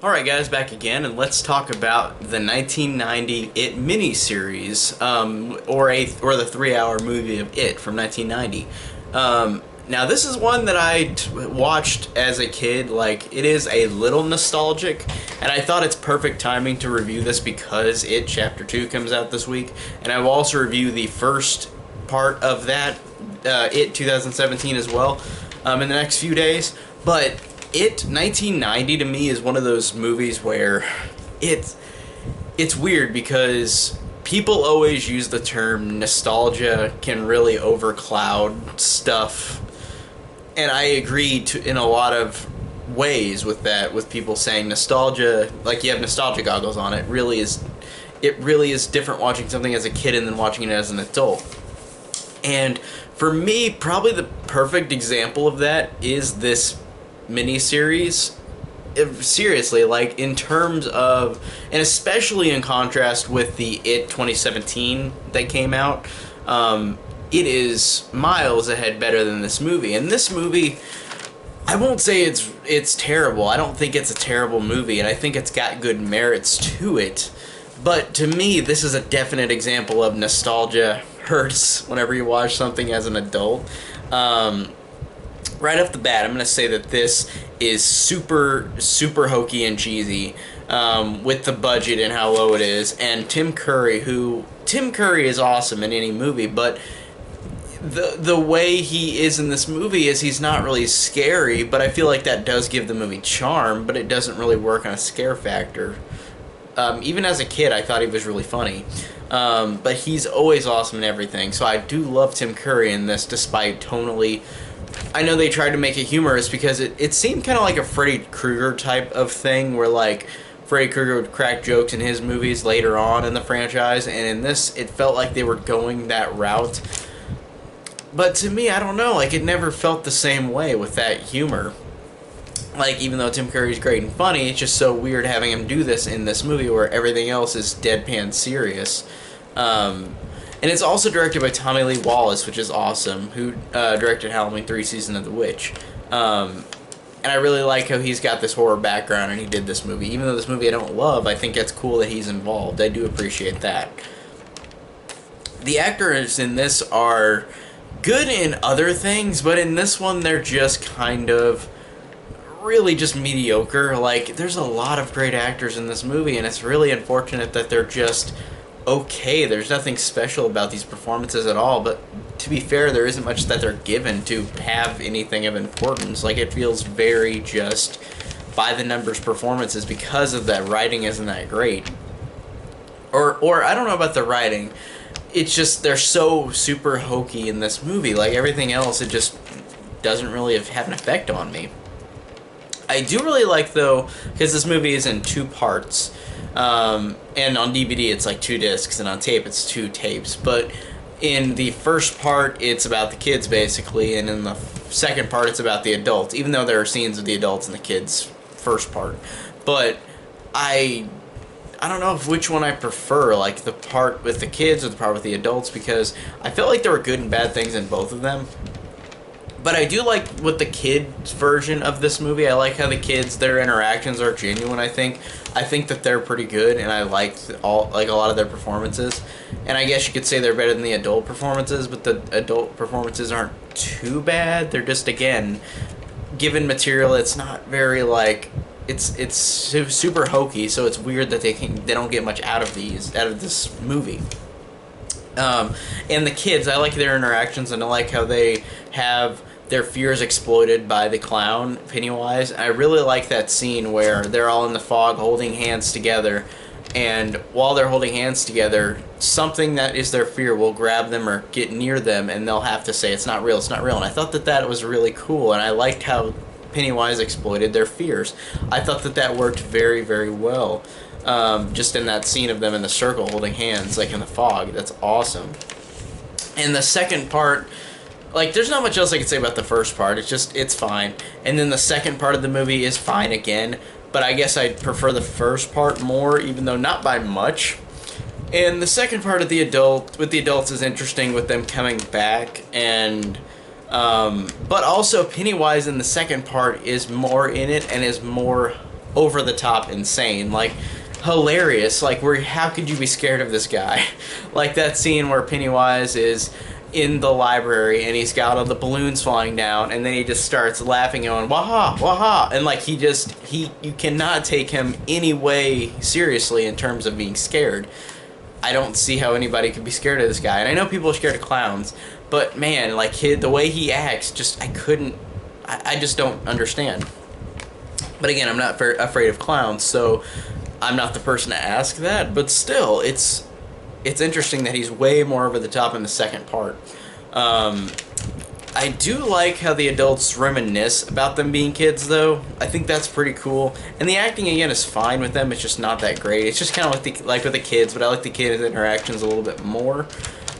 Alright guys, back again, and let's talk about the 1990 It miniseries, or the 3-hour movie of It from 1990. Now this is one that I watched as a kid. Like, it is a little nostalgic, and I thought it's perfect timing to review this because It Chapter 2 comes out this week, and I will also review the first part of that, It 2017 as well, in the next few days. But It 1990 to me is one of those movies where it's weird because people always use the term nostalgia can really overcloud stuff, and I agree in a lot of ways with that, with people saying nostalgia, like you have nostalgia goggles on. It really is different watching something as a kid and then watching it as an adult. And for me, probably the perfect example of that is this miniseries. Seriously, like, in terms of, and especially in contrast with the It 2017 that came out, it is miles ahead better than this movie. And this movie, I won't say it's terrible. I don't think it's a terrible movie, and I think it's got good merits to it. But to me, this is a definite example of nostalgia hurts whenever you watch something as an adult. Right off the bat, I'm going to say that this is super, super hokey and cheesy, with the budget and how low it is. And Tim Curry is awesome in any movie, but the way he is in this movie is he's not really scary, but I feel like that does give the movie charm, but it doesn't really work on a scare factor. Even as a kid, I thought he was really funny. But he's always awesome in everything, so I do love Tim Curry in this, despite tonally. I know they tried to make it humorous because it seemed kind of like a Freddy Krueger type of thing, where, like, Freddy Krueger would crack jokes in his movies later on in the franchise, and in this, it felt like they were going that route. But to me, I don't know, like, it never felt the same way with that humor. Like, even though Tim Curry's great and funny, it's just so weird having him do this in this movie where everything else is deadpan serious. And it's also directed by Tommy Lee Wallace, which is awesome, who directed Halloween 3 Season of the Witch. And I really like how he's got this horror background and he did this movie. Even though this movie I don't love, I think it's cool that he's involved. I do appreciate that. The actors in this are good in other things, but in this one they're just kind of really just mediocre. Like, there's a lot of great actors in this movie, and it's really unfortunate that they're just okay. There's nothing special about these performances at all, but to be fair, there isn't much that they're given to have anything of importance. Like, it feels very just by the numbers performances because of that writing isn't that great. Or I don't know about the writing. It's just they're so super hokey in this movie. Like, everything else, it just doesn't really have an effect on me. I do really like, though, because this movie is in 2 parts, and on DVD it's like 2 discs, and on tape it's 2 tapes, but in the first part it's about the kids, basically, and in the second part it's about the adults, even though there are scenes of the adults in the kids' first part. But I don't know which one I prefer, like the part with the kids or the part with the adults, because I felt like there were good and bad things in both of them. But I do like with the kids version of this movie. I like how the kids, their interactions are genuine. I think that they're pretty good, and I like a lot of their performances. And I guess you could say they're better than the adult performances, but the adult performances aren't too bad. They're just, again, given material, it's not very, like, it's super hokey. So it's weird that they don't get much out of this movie. And the kids, I like their interactions, and I like how they have their fears exploited by the clown, Pennywise. I really like that scene where they're all in the fog holding hands together, and while they're holding hands together, something that is their fear will grab them or get near them, and they'll have to say, "It's not real, it's not real." And I thought that was really cool, and I liked how Pennywise exploited their fears. I thought that worked very, very well. Just in that scene of them in the circle holding hands, like in the fog. That's awesome. And the second part, like, there's not much else I can say about the first part. It's fine. And then the second part of the movie is fine again, but I guess I'd prefer the first part more, even though not by much. And the second part of with the adults is interesting, with them coming back, and but also Pennywise in the second part is more in it and is more over the top insane, like hilarious. Like, where how could you be scared of this guy? Like that scene where Pennywise is in the library and he's got all the balloons falling down, and then he just starts laughing, going waha waha, and like you cannot take him any way seriously in terms of being scared. I don't see how anybody could be scared of this guy. And I know people are scared of clowns, but man, like the way he acts, just I just don't understand. But again, I'm not afraid of clowns, so I'm not the person to ask that. But still, it's interesting that he's way more over the top in the second part. I do like how the adults reminisce about them being kids, though. I think that's pretty cool. And the acting, again, is fine with them. It's just not that great. It's just kind of like with the kids, but I like the kids' interactions a little bit more.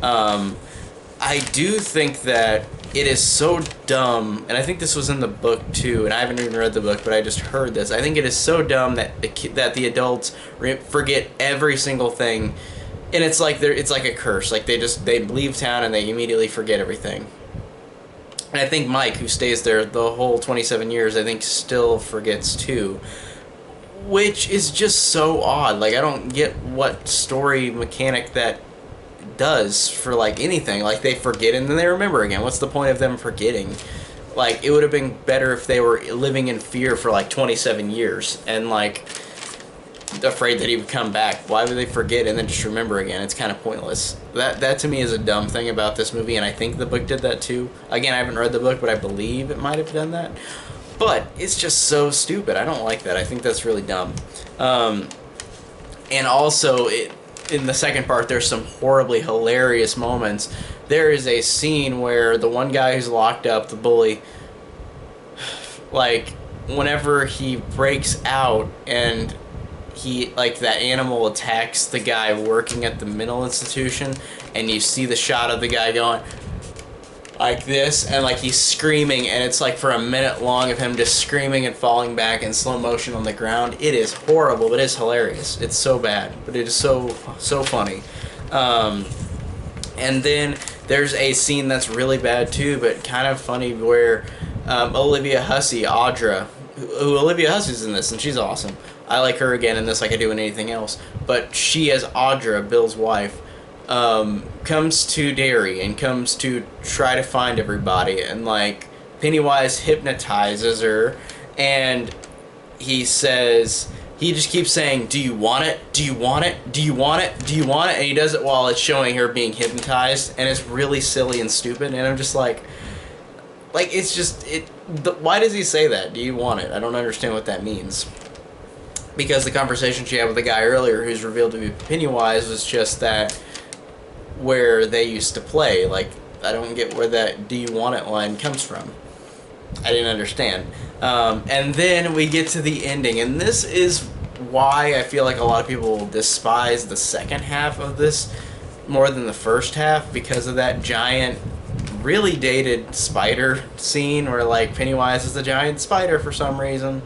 I do think that it is so dumb, and I think this was in the book too, and I haven't even read the book, but I just heard this. I think it is so dumb that the adults forget every single thing, and it's like a curse. Like they leave town and they immediately forget everything. And I think Mike, who stays there the whole 27 years, I think still forgets too. Which is just so odd. Like, I don't get what story mechanic that does for, like, anything. Like, they forget and then they remember again. What's the point of them forgetting? Like, it would have been better if they were living in fear for, like, 27 years. And, like, afraid that he would come back. Why would they forget and then just remember again? It's kind of pointless. That to me is a dumb thing about this movie, and I think the book did that too. Again, I haven't read the book, but I believe it might have done that. But it's just so stupid. I don't like that. I think that's really dumb. And also, in the second part, there's some horribly hilarious moments. There is a scene where the one guy who's locked up, the bully, like, whenever he breaks out and that animal attacks the guy working at the mental institution, and you see the shot of the guy going like this, and like he's screaming, and it's like for a minute long of him just screaming and falling back in slow motion on the ground. It is horrible, but it's hilarious. It's so bad, but it is so funny. And then there's a scene that's really bad too, but kind of funny, where Olivia Hussey, Audra, who Olivia Hussey's in this, and she's awesome. I like her again in this like I do in anything else. But she, as Audra, Bill's wife, comes to Derry and comes to try to find everybody. And, like, Pennywise hypnotizes her. And he says, he just keeps saying, "Do you want it? Do you want it? Do you want it? Do you want it?" And he does it while it's showing her being hypnotized. And it's really silly and stupid. And I'm just like, it's just, why does he say that? Do you want it? I don't understand what that means. Because the conversation she had with the guy earlier, who's revealed to be Pennywise, was just that where they used to play. Like, I don't get where that "do you want it" line comes from. I didn't understand. And then we get to the ending, and this is why I feel like a lot of people despise the second half of this more than the first half, because of that giant, really dated spider scene where, like, Pennywise is a giant spider for some reason.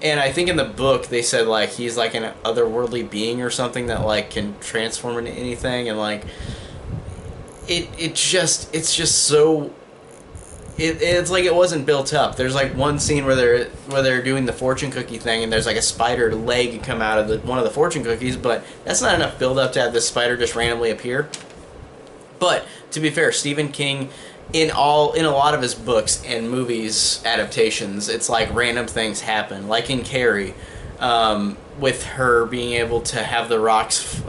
And I think in the book they said, like, he's like an otherworldly being or something that, like, can transform into anything, and, like, it's just so, it's like it wasn't built up. There's, like, one scene where they're doing the fortune cookie thing, and there's, like, a spider leg come out of one of the fortune cookies, but that's not enough build up to have this spider just randomly appear. But to be fair, Stephen King, in a lot of his books and movies adaptations, it's like random things happen, like in Carrie, with her being able to have the rocks,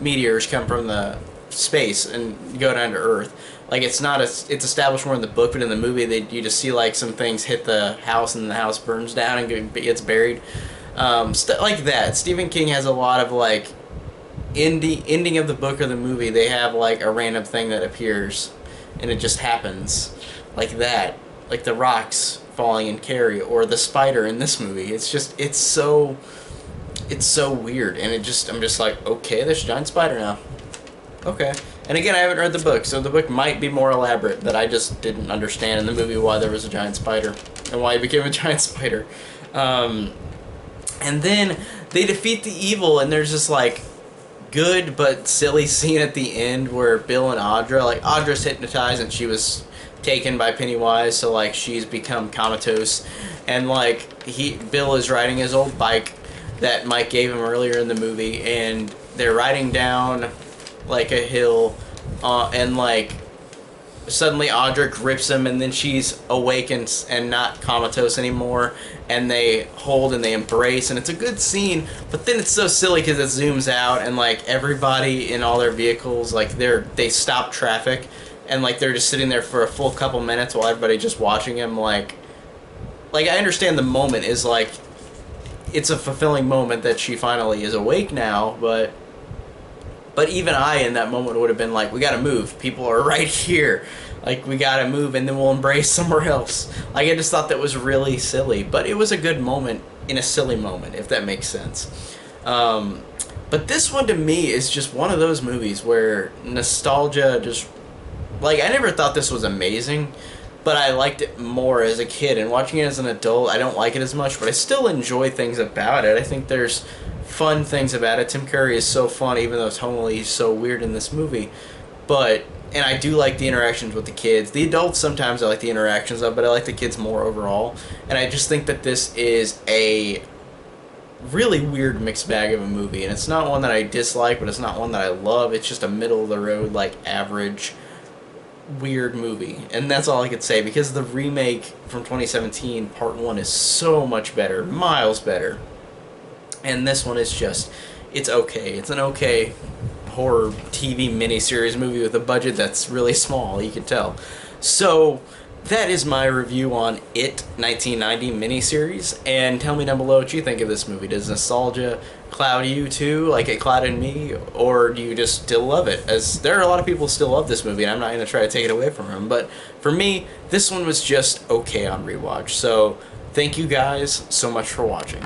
meteors come from the space and go down to Earth. Like, it's established more in the book, but in the movie you just see, like, some things hit the house and the house burns down and gets buried, like that. Stephen King has a lot of, like, in the ending of the book or the movie, they have, like, a random thing that appears and it just happens, like that, like the rocks falling in Carrie, or the spider in this movie. It's so weird, and I'm just like, okay, there's a giant spider now. Okay. And again, I haven't read the book, so the book might be more elaborate, that I just didn't understand in the movie why there was a giant spider and why he became a giant spider. And then they defeat the evil, and there's this, like, good but silly scene at the end where Bill and Audra, like, Audra's hypnotized and she was taken by Pennywise, so like she's become comatose, and like Bill is riding his old bike that Mike gave him earlier in the movie, and they're riding down like a hill, and like suddenly Audra grips him, and then she's awake and not comatose anymore, and they hold and they embrace, and it's a good scene. But then it's so silly because it zooms out, and like everybody in all their vehicles, like they stop traffic, and like they're just sitting there for a full couple minutes while everybody just watching him. Like I understand the moment is like it's a fulfilling moment that she finally is awake now, but even I in that moment would have been like, we gotta move. People are right here. Like, we gotta move, and then we'll embrace somewhere else. Like, I just thought that was really silly. But it was a good moment in a silly moment, if that makes sense. But this one, to me, is just one of those movies where nostalgia just... Like, I never thought this was amazing, but I liked it more as a kid. And watching it as an adult, I don't like it as much, but I still enjoy things about it. I think there's fun things about it. Tim Curry is so fun, even though tonally he's so weird in this movie. And I do like the interactions with the kids. The adults sometimes I like the interactions of, but I like the kids more overall. And I just think that this is a really weird mixed bag of a movie. And it's not one that I dislike, but it's not one that I love. It's just a middle of the road, like average, weird movie. And that's all I could say, because the remake from 2017, Part 1, is so much better, miles better. And this one is just, it's okay. It's an okay horror TV miniseries movie with a budget that's really small, you can tell. So, that is my review on It 1990 miniseries. And tell me down below what you think of this movie. Does nostalgia cloud you too, like it clouded me? Or do you just still love it? As there are a lot of people who still love this movie, and I'm not going to try to take it away from them. But for me, this one was just okay on rewatch. So, thank you guys so much for watching.